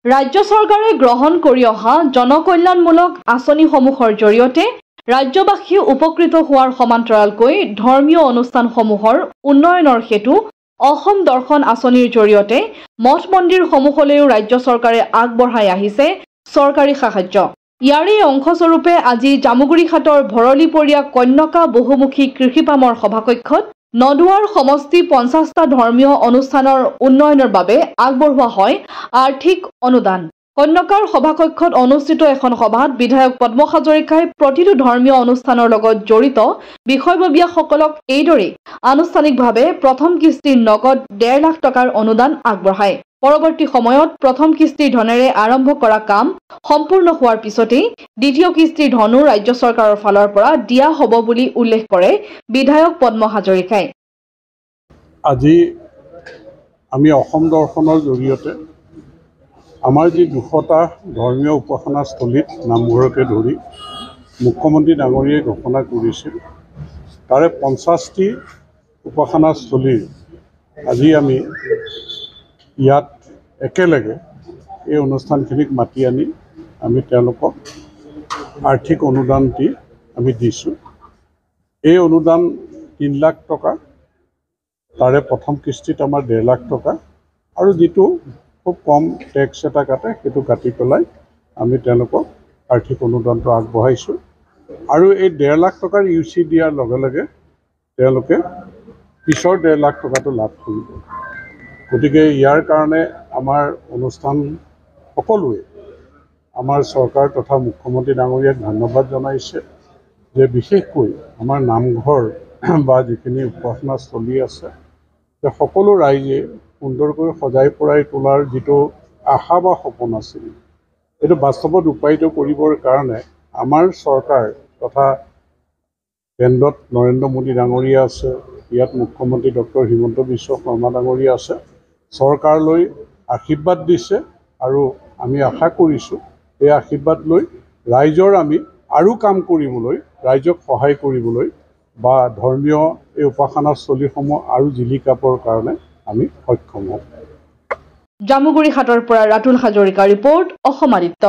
ৰাজ্য চৰকাৰে গ্ৰহণ কৰি অহা জনকল্যাণমূলক আঁচনিসমূহৰ জৰিয়তে ৰাজ্যবাসী উপকৃত হোৱাৰ সমান্তৰালকৈ ধৰ্মীয় অনুষ্ঠানসমূহৰ উন্নয়নৰ হেতু অসম দৰ্শন আঁচনিৰ জৰিয়তে মঠ মন্দিৰসমূহলৈও ৰাজ্য চৰকাৰে আগবঢ়াই আহিছে চৰকাৰী সাহায্য। ইয়াৰে অংশস্বৰূপে আজি জামুগুৰিঘাটৰ ভৰলীপৰীয়া কন্যকা বহুমুখী কৃষিপামৰ সভাকক্ষত নদুৱাৰ সমষ্টি 50টা ধৰ্মীয় অনুষ্ঠানৰ উন্নয়নৰ বাবে আগবঢ়োৱা হয় আৰ্থিক অনুদান। কন্যকাৰ সভাকক্ষত অনুষ্ঠিত এখন সভাত বিধায়ক পদ্ম হাজৰিকাই প্ৰতিটো ধৰ্মীয় অনুষ্ঠানৰ লগত জড়িত বিষয়ববীয়াসকলক এইদৰে আনুষ্ঠানিকভাৱে প্ৰথম কিস্তিৰ নগদ 1.5 লাখ টকাৰ অনুদান আগবঢ়ায়। পৰৱৰ্তী সময়ত প্ৰথম কিস্তিৰ ধনেৰে আৰম্ভ কৰা কাম সম্পূৰ্ণ হোৱাৰ পিছতেই দ্বিতীয় কিস্তিৰ ধনো ৰাজ্য চৰকাৰৰ ফালৰ পৰা দিয়া হ'ব বুলি উল্লেখ কৰে বিধায়ক পদ্ম হাজৰিকাই। আজি আমি অসম দৰ্শনৰ জৰিয়তে আমাৰ যি 200টা ধৰ্মীয় উপাসনাস্থলীত নামঘৰকে ধৰি মুখ্যমন্ত্ৰী ডাঙৰীয়াই ঘোষণা কৰিছিল, তাৰে 50টি উপাসনাস্থলীৰ আজি আমি ইয়াত একেলগে এই অনুষ্ঠানখিনিক মাতি আনি আমি তেওঁলোকক আৰ্থিক অনুদান দি আমি দিছোঁ। এই অনুদান 3 লাখ টকা, তাৰে প্ৰথম কিস্তিত আমাৰ 1.5 লাখ টকা আৰু যিটো খুব কম টেক্স এটা কাটে সেইটো কাটি পেলাই আমি তেওঁলোকক আৰ্থিক অনুদানটো আগবঢ়াইছোঁ। আৰু এই 1.5 লাখ টকাৰ UC দিয়াৰ লগে লগে তেওঁলোকে পিছৰ 1.5 লাখ টকাটো লাভ কৰিব। গতিকে ইয়াৰ কাৰণে আমাৰ অনুষ্ঠান সকলোৱে আমাৰ চৰকাৰ তথা মুখ্যমন্ত্ৰী ডাঙৰীয়াক ধন্যবাদ জনাইছে যে বিশেষকৈ আমাৰ নামঘৰ বা যিখিনি উপাসনাস্থলী আছে যে সকলো ৰাইজে সুন্দৰকৈ সজাই পৰাই তোলাৰ যিটো আশা বা সপোন আছিল, এইটো বাস্তৱত ৰূপায়িত কৰিবৰ কাৰণে আমাৰ চৰকাৰ তথা কেন্দ্ৰত নৰেন্দ্ৰ মোদী ডাঙৰীয়া আছে, ইয়াত মুখ্যমন্ত্ৰী ডক্টৰ হিমন্ত বিশ্ব শৰ্মা ডাঙৰীয়া আছে, চৰকাৰলৈ আশীৰ্বাদ দিছে আৰু আমি আশা কৰিছোঁ এই আশীৰ্বাদ লৈ ৰাইজৰ আমি আৰু কাম কৰিবলৈ, ৰাইজক সহায় কৰিবলৈ বা ধৰ্মীয় এই উপাসনাস্থলীসমূহ আৰু জিলিকাবৰ কাৰণে আমি সক্ষম হ'ম। জামুগুৰিঘাটৰ পৰা ৰাতুল হাজৰিকা ৰিপৰ্ট, অসম আদিত্য।